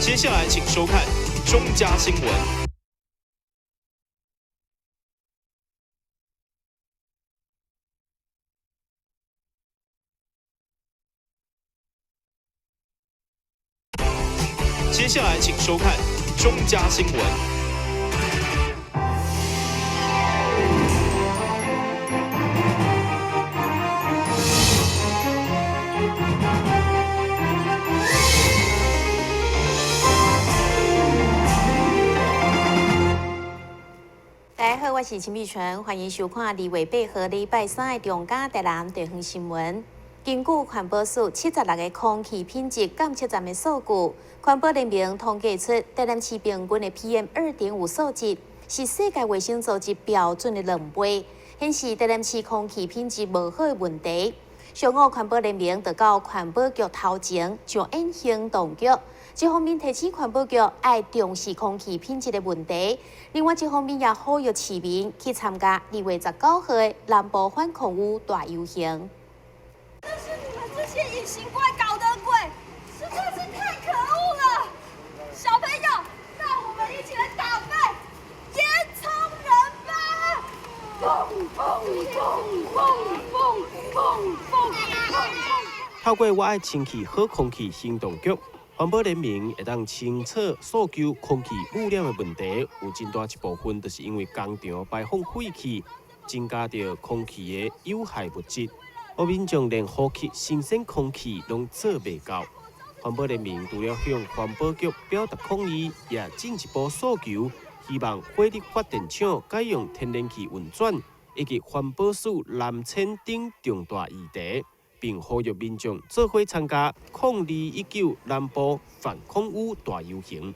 接下来请收看中嘉新闻。接下来请收看中嘉新闻。大家好，我是陈碧纯，欢迎收看2月8号礼拜3的中嘉台南地方新闻。根据环保署76个空气品质监测站的数据，环保人员统计出台南市平均的 PM2.5 数值是世界卫生组织标准的2倍，显示台南市空气品质无好的问题。上午环保人员就到环保局头前上演行动剧。一方面提醒环保局要重视空气品质的问题，另外一方面也呼吁市民去参加2月19号的南部反空污大游行。这是你们这些隐形怪搞的鬼，实在是太可恶了！小朋友，让我们一起来打败烟囱人吧！透过我爱清气好空气行动局。环保人员会当清楚诉求空气污染的问题，有真大一部分就是因为工厂排放废气，增加着空气的有害物质，而民众连呼吸新鲜空气拢做袂到。环保人员除了向环保局表达抗议，也进一步诉求，希望火力发电厂改用天然气运转，以及环保署南迁等重大议题。并呼吁民众做伙参加0219南部反空污大游行。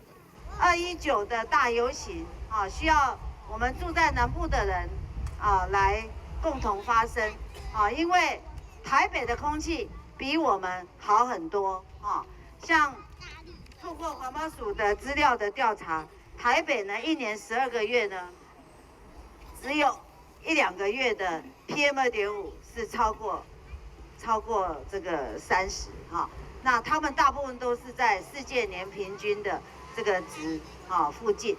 219的大游行啊，需要我们住在南部的人啊来共同发声啊，因为台北的空气比我们好很多啊。像透过环保署的资料的调查，台北呢1年12个月呢，只有1-2个月的 PM2.5是超过这个30哈，那他们大部分都是在世界年平均的这个值附近，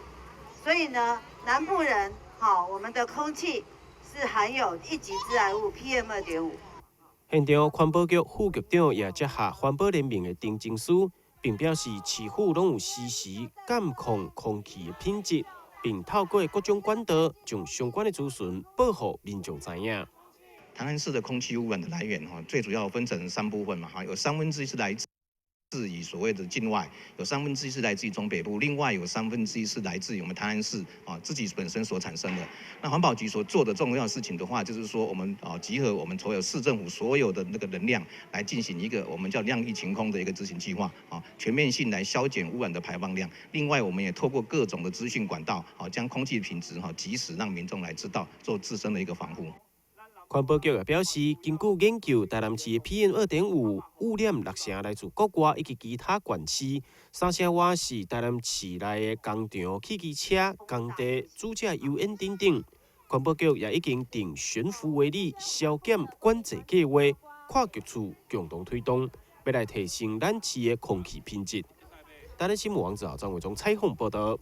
所以呢，南部人我们的空气是含有一级致癌物 PM2.5。现场环保局副局长也接下环保人员的订正书，并表示市府拢有实时监控空气的品质，并透过各种管道将相关的资讯保护民众知影。台南市的空气污染的来源最主要分成3部分嘛有1/3是来自于所谓的境外，有1/3是来自于中北部，另外有1/3是来自于我们台南市自己本身所产生的。那环保局所做的重要事情的话，就是说我们集合我们所有市政府所有的那个能量，来进行一个我们叫量益晴空的一个执行计划全面性来削减污染的排放量。另外，我们也透过各种的资讯管道将空气品质及时让民众来知道，做自身的一个防护。环保局也表示，根据研究，台南市的 PM2.5污染6成来自国外以及其他县市，3成外是台南市内的工厂、汽机车、工地、主驾油烟等等。环保局也已经定悬浮微粒消减管制计划，跨局处共同推动，要来提升咱市的空气品质。台南新闻网张伟忠采访报道。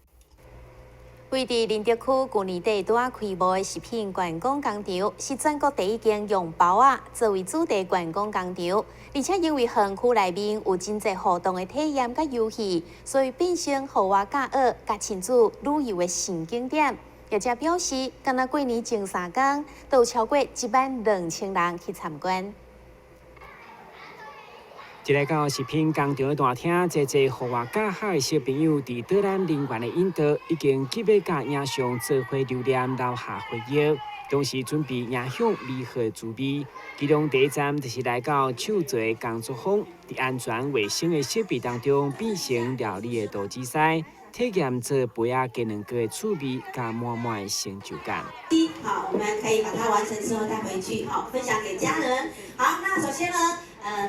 位伫林德区去年底拄开幕的食品观光工厂，是全国第一间用包仔作为主题观光工厂，而且因为园区内面有真侪互动的体验甲游戏，所以变成户外教学甲亲子旅游的新景点。业者表示，敢若过年前3天，都有超过12000人去参观。一来到食品工厂的大厅，侪户外教学的小朋友伫导览人员的引导，已经积极甲影像做伙留念，留下回忆。同时准备影响美好的滋味。其中第一站就是来到手作工作坊，伫安全卫生的设备当中变成料理的大比赛，体验做杯仔鸡卵糕的趣味，加满满的成就感。好，我们可以把它完成之后带回去，好，分享给家人。好，那首先呢，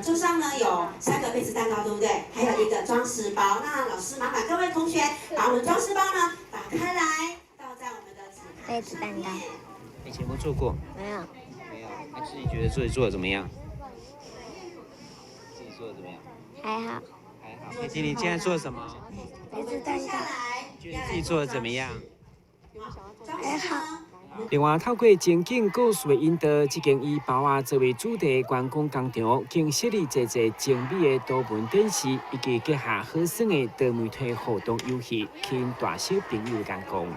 桌上呢有3个杯子蛋糕，对不对？还有一个装饰包。那老师麻烦各位同学把我们装饰包呢打开来，倒在我们的纸杯子蛋糕。以前有做过？没有。没有。那自己觉得做的怎么样？自己做的怎么样？还好。还佩婷，你今天做什么？椰子蛋糕。觉得自己做的怎么样？还好。另外，透过情景故事的引导，这间以包啊作为主题的员工工厂，更设立侪精美的多文电视，以及结合好耍的多媒体互动游戏，吸引大小朋友的眼光。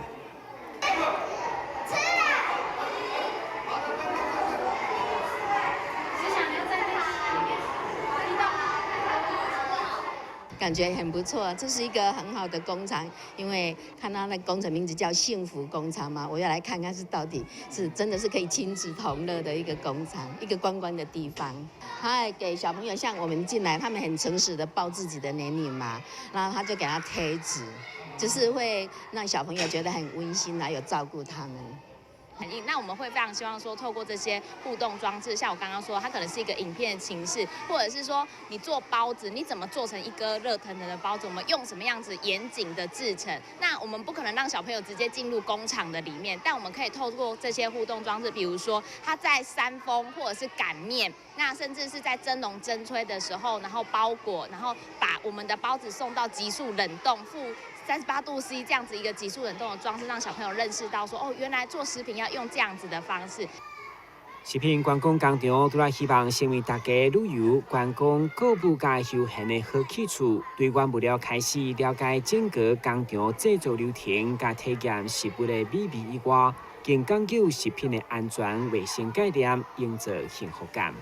感觉很不错，这是一个很好的工厂，因为看到那工厂名字叫幸福工厂嘛，我要来看看是到底是真的是可以亲子同乐的一个工厂，一个观光的地方。他还给小朋友像我们进来，他们很诚实的报自己的年龄嘛，然后他就给他贴纸，就是会让小朋友觉得很温馨，还有照顾他们。那我们会非常希望说，透过这些互动装置，像我刚刚说，它可能是一个影片的形式，或者是说你做包子，你怎么做成一个热腾腾的包子？我们用什么样子严谨的制成？那我们不可能让小朋友直接进入工厂的里面，但我们可以透过这些互动装置，比如说他在扇风或者是擀面，那甚至是在蒸笼蒸炊的时候，然后包裹，然后把我们的包子送到急速冷冻38度C 这样子一个急速冷冻的装置，让小朋友认识到说，哦，原来做食品要用这样子的方式。食品观光工厂除了希望成为大家旅游、观光、购物加休闲的好去处，对原物料开始了解整个工厂制作流程，加体验食物的美味以外，更讲究食品的安全卫生概念，营造幸福感。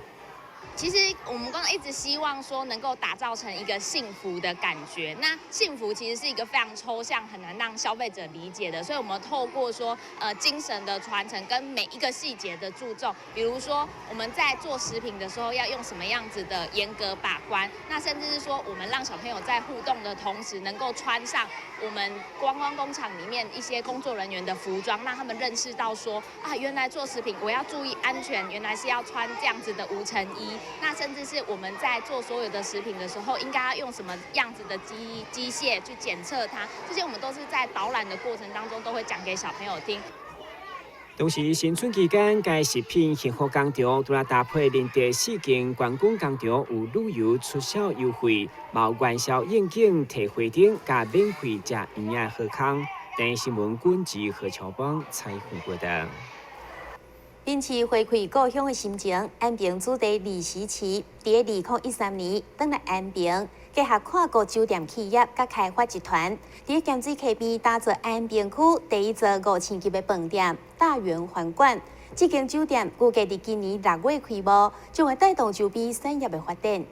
其实我们刚刚一直希望说能够打造成一个幸福的感觉。那幸福其实是一个非常抽象，很难让消费者理解的。所以我们透过说精神的传承跟每一个细节的注重，比如说我们在做食品的时候要用什么样子的严格把关，那甚至是说我们让小朋友在互动的同时能够穿上我们观光工厂里面一些工作人员的服装，让他们认识到说啊，原来做食品我要注意安全，原来是要穿这样子的无尘衣。那甚至是我们在做所有的食品的时候，应该要用什么样子的机械去检测它，这些我们都是在导览的过程当中都会讲给小朋友听。同时，新春期间，该食品幸福工厂除了搭配连带4间观光工厂有旅游促销优惠，毛元宵应景提花灯加免费食营养好康。等新闻管制何乔邦采访报道。秉持回馈故乡的心情，安平主题历史期在2013年登来安平，结合跨国酒店企业甲开发集团，在咸水溪边打造安平区第一座5000级的饭店大圆环馆。这间酒店预计在今年6月开幕，将会带动周边产业的发展。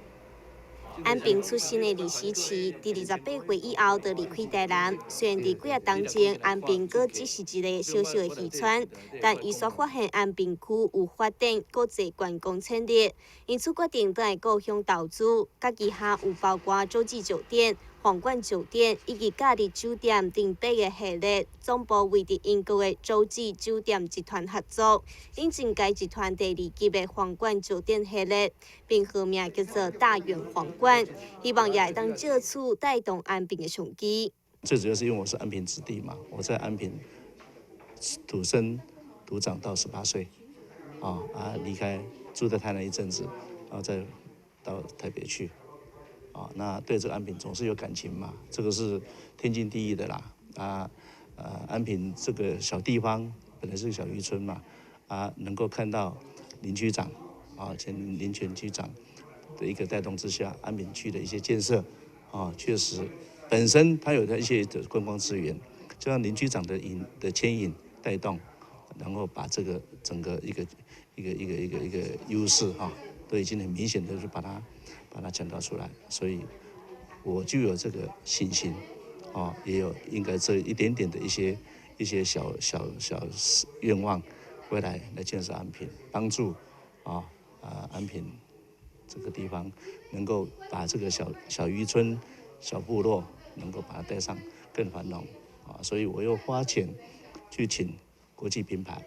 安平出生的李时奇，在28岁以后就离开台南。虽然在几啊当前，安平阁只是一个小小的渔村，但伊却发现安平区有发展国际观光潜力，因此决定在故乡投资。甲旗下有包括洲际酒店、皇冠酒店以及假日酒店等8个系列，总部为伫英国的洲际酒店集团合作，引进该集团第2级的皇冠酒店系列，并号名叫做大圆皇冠，希望也会当借此带动安平的商机。最主要是因为我是安平子弟嘛，我在安平土生土长到18岁，离开住在台南一阵子，然后再到台北去。那对这个安平总是有感情嘛，这个是天经地义的啦。安平这个小地方本来是个小渔村嘛，能够看到林区长，前林权区长的一个带动之下，安平区的一些建设，确实本身它有一些的观光资源，就像林区长的牵引带动，然后把这个整个一个优势都已经很明显的就把它强调出来，所以我就有这个信心，也有应该这一点点的一些小愿望，未来来建设安平，帮助安平这个地方能够把这个小渔村、小部落能够把它带上更繁荣，所以我又花钱去请国际品牌，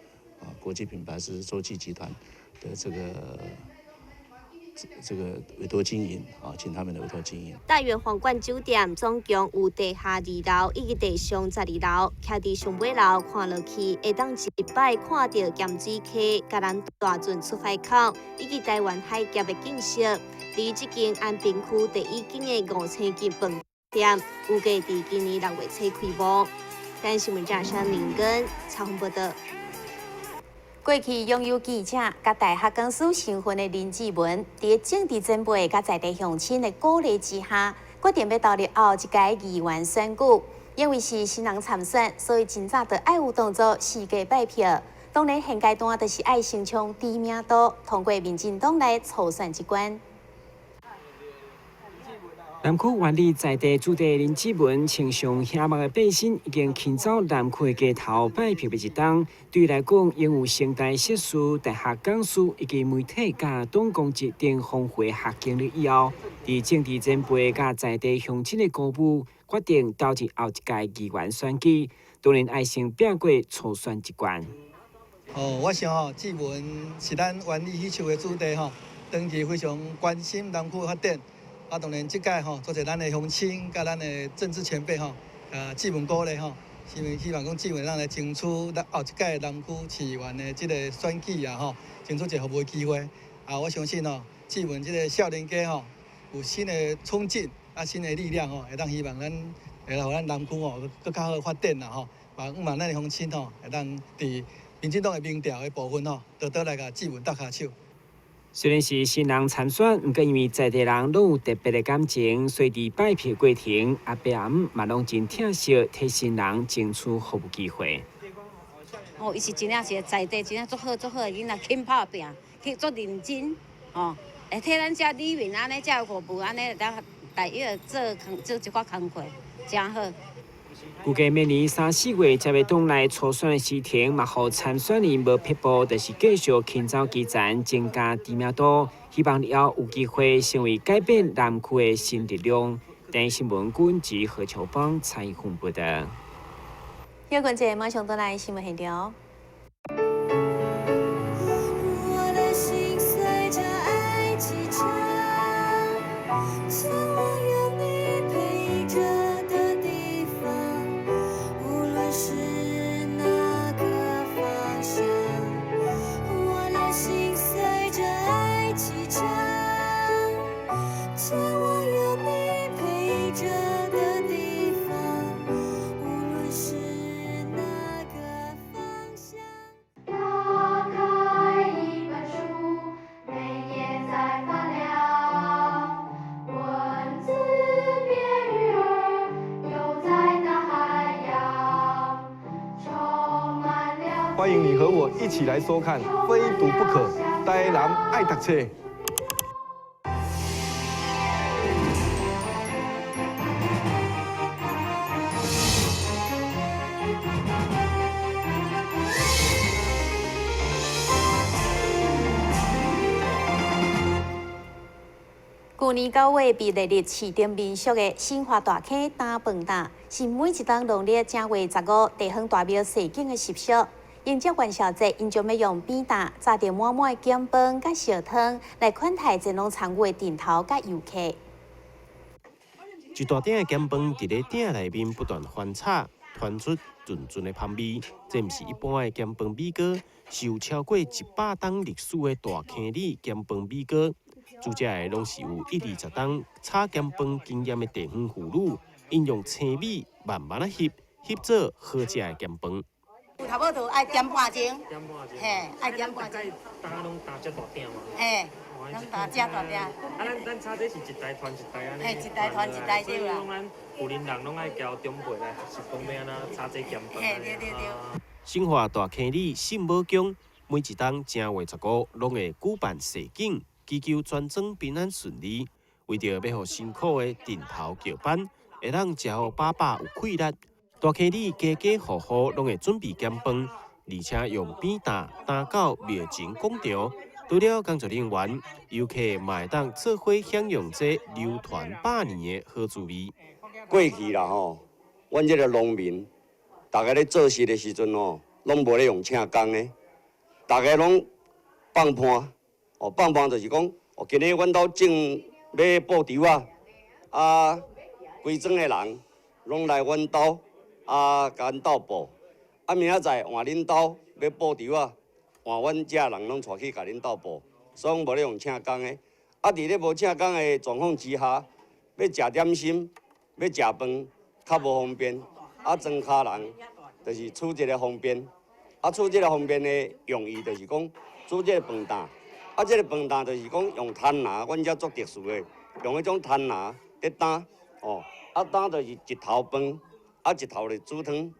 国际品牌是洲际集团的这个委托经营，请他们的委托经营。大圆皇冠酒店总共有地下2楼以及地上12楼，徛伫上尾楼看落去，会当一摆看到咸水溪、嘉南大圳出海口以及台湾海峡的景色。离这间安平区第一间的5星级饭店，预计伫今年6月初开幕。但新闻站上林根采访报道。过去拥有记者甲大学讲师身份的林志文，伫政治前辈甲在地乡亲的鼓励之下，决定要投入后一届议员选举。因为是新人参选，所以真早就爱有动作，四界拜票。当然现阶段就是爱先冲知名度，通过民进党来初选一关。南区原里在地主地林志文穿上黑幕的背心，已经迁走南区的街头拜票的一档。对伊来讲，拥有现代设施、大学讲师以及媒体甲党公职等丰富学经历以后，伫政治前辈甲在地乡亲的鼓舞，决定投入后一届议员选举。当然爱先拼过初选一关。我想志文是咱原里迄处的主地长期非常关心南区的发展。当然即届做者咱的乡亲甲咱的政治前辈志文鼓励希望讲志文咱来争取咱后一届南区市议员的即个选举争取一个服务的机会。我相信志文即个少年家有新的冲劲新的力量会当希望咱会让咱南区更较好发展啦望咱的乡亲会当伫民进党的民调的部分多多来甲志文搭下手。虽然是新人参选，不过因为在地人拢有特别的感情，所以伫拜票过程，阿伯阿姆嘛拢真疼惜替新人争取服务机会。伊是真正是在地真正足好的囡仔，肯打拼，去足认真，会替咱遮里面安尼遮服务安尼，当大约做一寡工课，真好。预计明年3、4月才会党内初选的时程，嘛，互参选人无撇步，就是继续勤走基层，增加知名度，希望以后有机会成为改变南区的新力量。电新闻军及何秋芳采访报道。有关节马上倒来新闻现场。欢迎你和我一起来收看《非读不可》，台南爱读册。去年9月被列入市定民俗的新华大坑打饭搭，是每一档农历正月15地方大庙祭景的习俗。迎接元宵节，因将要用扁担炸着满满的咸饭甲烧汤来款待前往参与的顶头甲游客。一大鼎的咸饭伫咧鼎内面不断翻炒，传出阵阵的香味。这毋是一般的咸饭米糕，是有超过100档历史的大坑里咸饭米糕。主食的拢是有1、20档炒咸饭经验的地方妇女，应用青米慢慢啊翕做好食的咸饭。头尾就爱点半钟，嘿，爱点半钟。大家拢打遮大鼎嘛。嘿，拢打遮大鼎。咱炒这是一代传一代安尼。嘿，一代传一代对啦。所以讲咱有龄人拢爱交长辈来学习讲要安怎炒这咸饭。嘿，对对对。新华大坑里信母宫，每一档正月15拢会举办祭景，祈求全庄平安顺利。为着要互辛苦的顶头叫板，会当食好饱饱有气力。大坑里家家户户拢会准备咸饭，而且用扁担担到庙前广场。除了工作人员，游客嘛会当做伙享用这流传百年的好滋味。过去啦阮这个农民，大家咧做事的时阵拢无咧用请工的，大家拢放盘。放盘就是讲，今日阮兜种要布条规庄的人拢来阮兜。甲阮斗布，明仔载换恁兜要布条换阮遮人拢带去甲恁斗布，所以无咧用请工的。啊，伫咧无正工的状况之下，要食点心、要食饭，较无方便。啊，庄卡人就是厝一个方便。啊，厝即个方便的用意就是讲，煮即个饭担。啊，即个饭担就是讲用炭拿，阮遮足特殊的，用迄种炭拿伫担。哦，啊担就是一头饭，啊一头咧煮汤。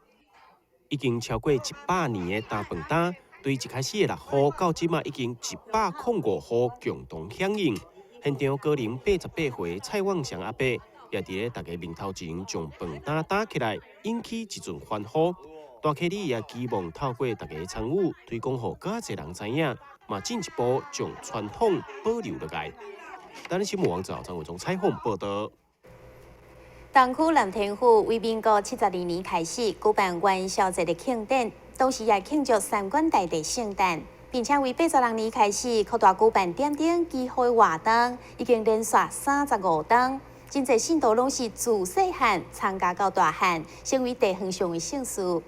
已经超过100年的大饭担，对一开始的6号到即马已经105户共同响应。现场高龄88岁蔡旺祥阿伯也伫咧大家面头前将饭担打起来，引起一阵欢呼。大溪里也希望透过大家参与，推广互更侪人知影，嘛进一步将传统保留落来。咱新闻网早张伟忠采访报道。东区南天府为民国72年开始举办元宵节的庆典，同时也庆祝三官大帝圣诞，并且为86年开始扩大举办点点记号的活动，已经连续35档。真侪信徒拢是自细汉参加到大汉，成为地方上的盛事。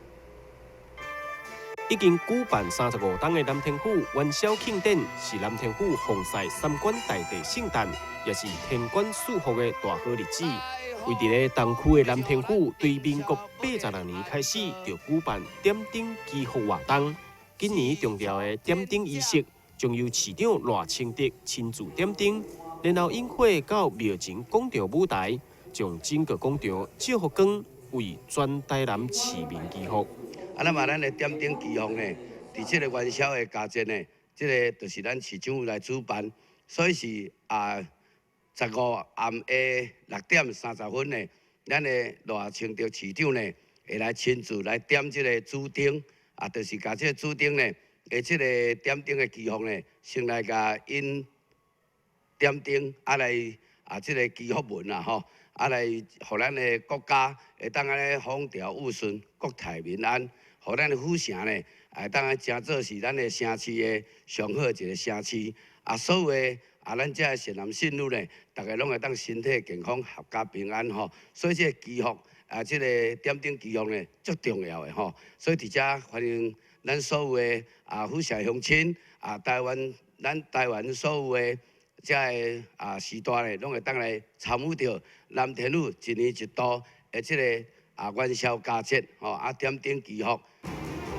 已经举办35档的南天府元宵庆典，是南天府奉祀三官大帝圣诞，也是天官赐福的大好日子。为伫咧东区的南天府，对民国86年开始就举办点灯祈福活动。今年重要的点灯仪式，将由市长赖清德亲自点灯，然后引火到庙前广场舞台，将整个广场照福光，为全台南市民祈福。啊，咱的点灯祈福呢，伫即个元宵的佳节呢，即个就是咱市长来主办，所以是15暗下6点30分呢，咱的赖清德市长呢会来亲自来点即个主灯，就是甲即个主灯呢，即个点灯的祈福呢，先来甲因点灯，来即个祈福文吼，来互咱的国家会当安尼风调雨顺，国泰民安，互咱的府城呢，当安真做是咱的城市的上好一个城市，所有的。咱遮善男信女呢，大家拢会当身体健康、合家平安吼。所以这个祈福，这个点灯祈福呢，足重要的吼。所以伫遮欢迎咱所有的府城乡亲，咱台湾所有的遮个时代呢，拢会当来参与到南天府一年一度的这个元宵佳节吼，点灯祈福。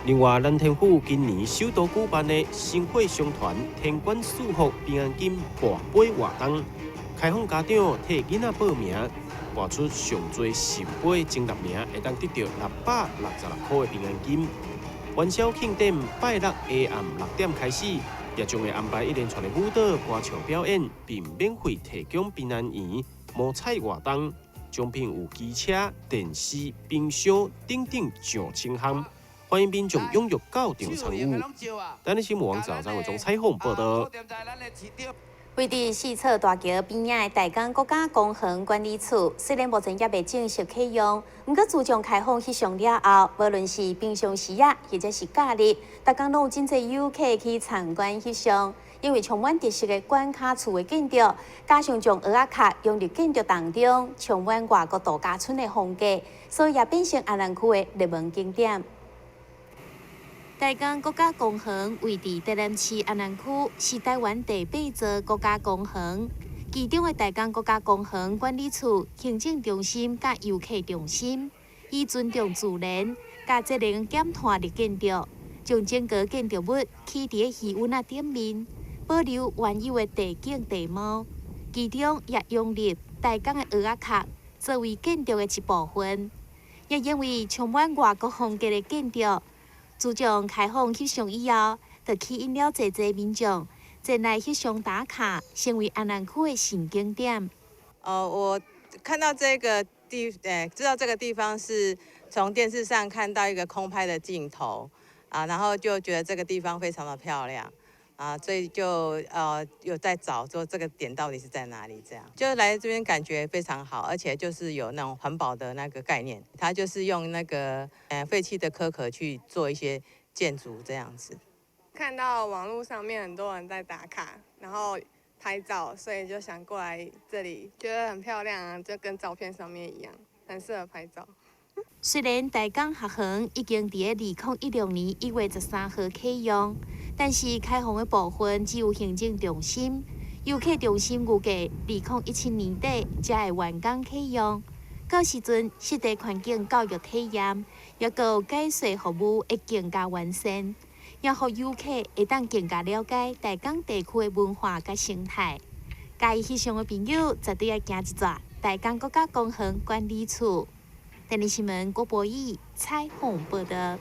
另外，南天府今年首度举办的星火商团天官赐福平安金博杯活动，开放家长替囡仔报名，博出上多10杯前10名，会当得到666块的平安金。元宵庆典拜6下暗6点开始，也将会安排一连串的舞蹈、歌唱表演，并免费提供平安圆、摸彩活动，奖品有机车、电视、冰箱等等上千项。欢迎民众踊跃到场参与。咱的新闻网早张伟忠采访报道。位伫四草大桥边仔的大港国家公园管理处，虽然目前也未正式启用，不过自从开放翕相了后，无论是平常时啊，或者是假日，大港拢有真侪游客去参观翕相。因为充满特色的关卡厝的建筑，加上将蚵仔壳用入建筑当中，充满外国度假村的风格，所以也变成安南区的热门景点。大港国家公园位伫台南市安南区，是台湾第8座国家公园。其中的大港国家公园管理处行政中心甲游客中心，以尊重自然、甲节能减碳的建筑，将整个建筑物起伫气温顶面，保留原有的地景地貌。其中也用入大港的蚵仔壳作为建筑的一部分，也因为充满外国风格的建筑。自从开放翕相以后，就吸引了侪民众前来翕相打卡，成为安南区的新景点。我看到知道这个地方是从电视上看到一个空拍的镜头然后就觉得这个地方非常的漂亮所以就有在找说这个点到底是在哪里，这样就来这边感觉非常好，而且就是有那种环保的那个概念，它就是用那个废弃的壳壳去做一些建筑这样子。看到网络上面很多人在打卡，然后拍照，所以就想过来这里，觉得很漂亮就跟照片上面一样，很适合拍照。虽然大港学园已经伫2016年1月13号启用，但是开放的部分只有行政中心，游客中心预计2017年底才会完工启用。到时阵，实地环境教育体验，也有解说服务会更加完善，也让游客会当更加了解大港地区的文化甲生态。介意翕相的朋友，绝对要行一转大港国家公园管理处。电视新闻郭博义采访报道。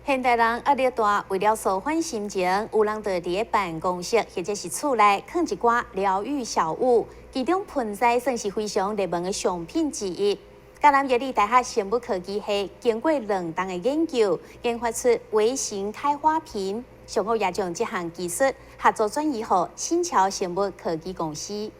现代人压力大，为了舒缓心情，有人就伫办公室或者是厝内放一寡疗愈小物，其中盆栽算是非常热门的商品之一。嘉南药理大学生物科技系经过2档的研究，研发出微型开花瓶，上好也将这项技术合作转移予新桥生物科技公司。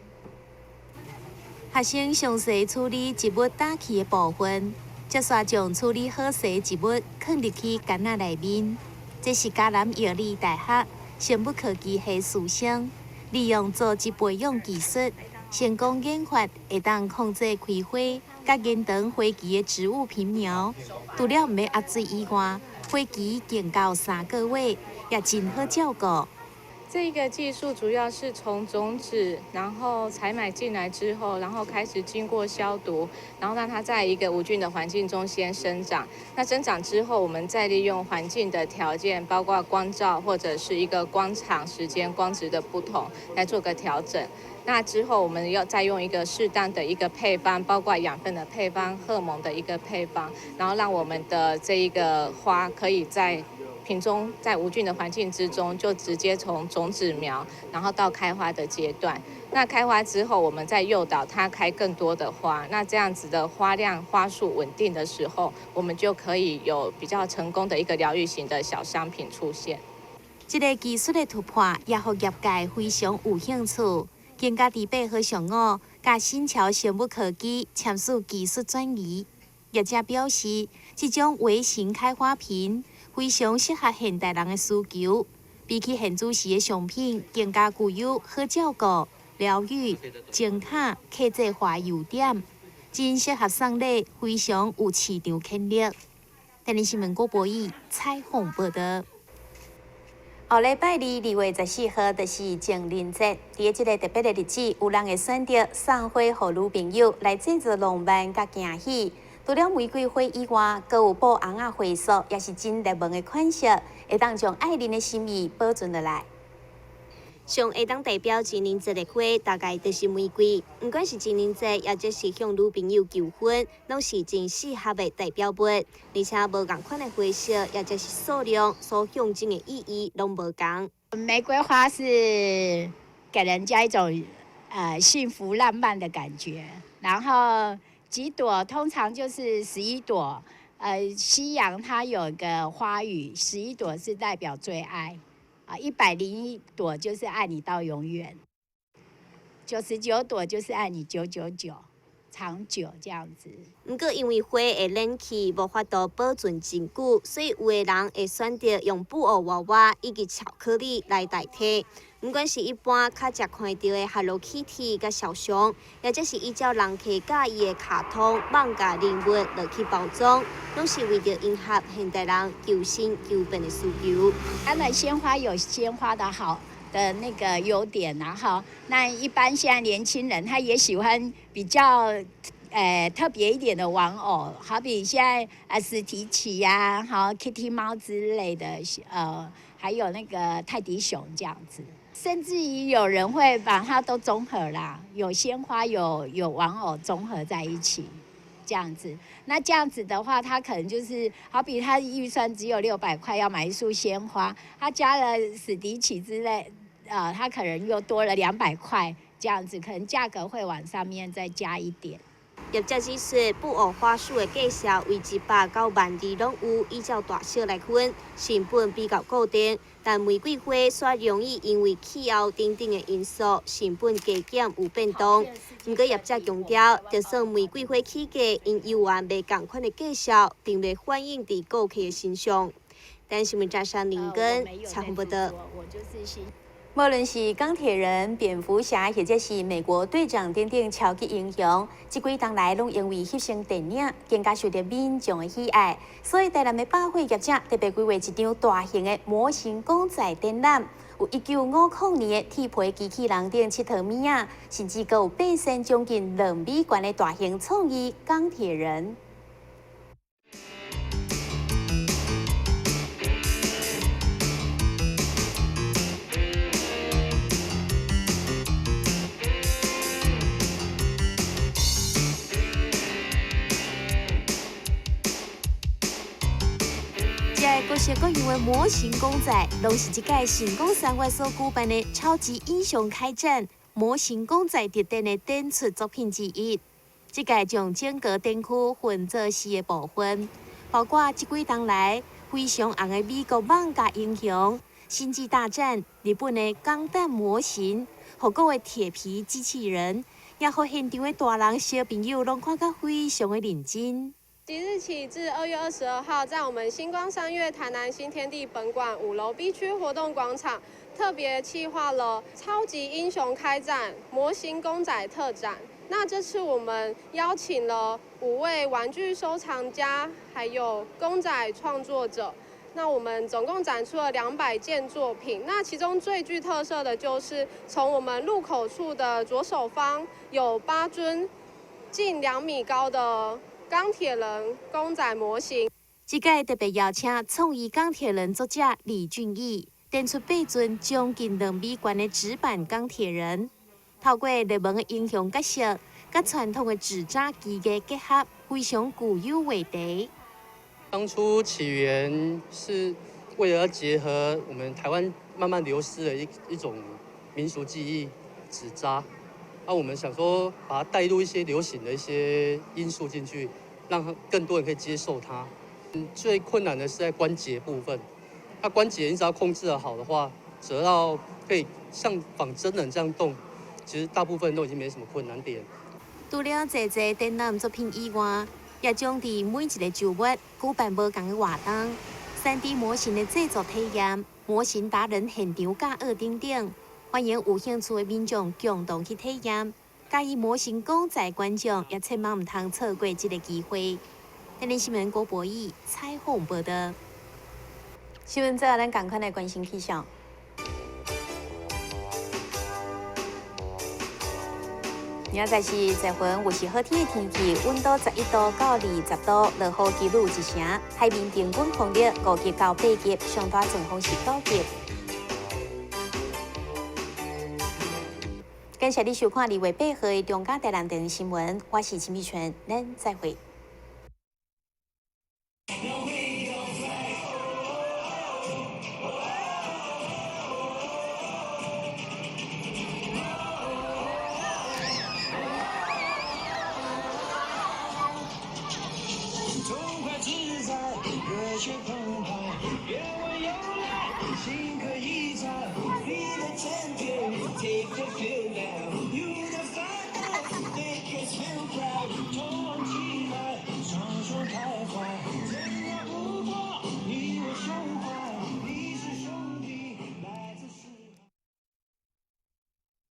学生详细处理植物打气的部分。接续将处理好势植物放入去干仔内面，这是嘉南药理大学生物科技系师生利用组织培养技术，成功研发会当控制开花甲延长花期的植物品苗。除了唔要压水以外，花期更到3个月，也真好照顾。这个技术主要是从种子，然后采买进来之后，然后开始经过消毒，然后让它在一个无菌的环境中先生长。那生长之后，我们再利用环境的条件，包括光照或者是一个光场时间、光质的不同，来做个调整。那之后，我们要再用一个适当的一个配方，包括养分的配方、荷尔蒙的一个配方，然后让我们的这一个花可以在瓶中在无菌的环境之中，就直接从种子苗，然后到开花的阶段。那开花之后，我们再诱导它开更多的花。那这样子的花量、花数稳定的时候，我们就可以有比较成功的一个疗愈型的小商品出现。这个技术的突破，也让业界非常有兴趣。更加伫8号上午，甲新桥生物科技签署技术转移。业者表示，这种微型开花瓶非常适合现代人的需求，比起现主时的商品，更加具有好照顾、疗愈、静卡、克制化优点，真适合送礼，非常有市场潜力。电视新闻郭博义采访报道。后礼拜2月14号，就是情人节。伫这个特别的日子，有人会选择送花予女朋友，来制造浪漫甲惊喜。除了玫瑰花以外，阁有布红花束，也是真热门的款式，会当将爱人的心意保存落来。上会当代表情人节的花，大概就是玫瑰。不管是情人节，也就是向女朋友求婚，拢是真适合的代表物。而且无同款的花色，也就是数量，所象征的意义拢无同。玫瑰花是给人家一种幸福浪漫的感觉，然后几朵通常就是11朵。西洋它有一个花语，11朵是代表最爱。101朵就是爱你到永远，99朵就是爱你999，长久这样子。不过因为花会冷气，无法度保存真久，所以有的人会选择用布偶娃娃以及巧克力来代替。不管是一般较常看到的 Hello Kitty 甲小熊，或者是依照人客介意的卡通、漫画人物落去包装，拢是为着迎合现代人求新求变的需求。当然，鲜花有鲜花的好的那个优点啊，哈。那一般现在年轻人他也喜欢比较特别一点的玩偶，好比现在史迪奇呀、好 Kitty 猫之类的，还有那个泰迪熊这样子。甚至于有人会把它都综合啦，有鲜花有玩偶综合在一起，这样子。那这样子的话，他可能就是好比他预算只有600块要买一束鲜花，他加了史迪奇之类，他可能又多了200块，这样子可能价格会往上面再加一点。业者指出，布偶花束的价格为100到12000拢有，依照大小来分，成本比较固定。但玫瑰花却容易因为气候等等的因素，成本加减有变动。不过业者强调，就算玫瑰花起价因有案袂同款的价格，并未反映伫顾客的身上。但新闻早上林根采访报道。无论是钢铁人、蝙蝠侠，或者是美国队长等等超级英雄，这几年来拢因为翕相电影，更加受到民众的喜爱。所以台南的百货业者特别规划一场大型的模型公仔展览，有1950年的铁皮机器人等7套物啊，甚至还有8成将近2米高的大型创意钢铁人。各式各样的模型公仔，拢是这届成功3月所举办的超级英雄开战模型公仔特定的展出作品之一。这届将整个展区分做4个部分，包括这几年来非常红的美国漫画英雄、星际大战、日本的钢弹模型、韩国的铁皮机器人，也和现场的大人小朋友拢看得非常的认真。即日起至2月22号，在我们星光三月台南新天地本馆5楼 B 区活动广场，特别企划了超级英雄开战模型公仔特展。那这次我们邀请了5位玩具收藏家，还有公仔创作者。那我们总共展出了200件作品。那其中最具特色的就是从我们入口处的左手方有8尊近2米高的钢铁人公仔模型。这届特别邀请创意钢铁人作者李俊毅，展出8尊将近2米高的纸板钢铁人，透过热门的英雄角色，甲传统的纸扎技艺结合，非常具有味道。当初起源是为了要结合我们台湾慢慢流失的一种民俗技艺纸扎，那我们想说把它带入一些流行的一些因素进去，让更多人可以接受它。最困难的是在关节部分，那关节你只要控制得好的话，折到可以像仿真人这样动，其实大部分都已经没什么困难点。除了这些展览作品以外，也将伫每一个周末举办不同的活动，3D 模型的制作体验、模型达人现场教学等等，欢迎有兴趣的民众共同去体验。介意模型公仔观众也千万唔通错过这个机会。台南新闻郭博义采访报道。新闻之后，咱赶快来关心气象。明仔是10分，有时好天的天气，温度11度到20度，落雨几率1成，海面平均风力5级到8级，上大阵风是9级。感谢你收看2月8号的中嘉台南电视新闻，我是陈美泉，咱再会。痛快自在，热血澎湃，别问由来。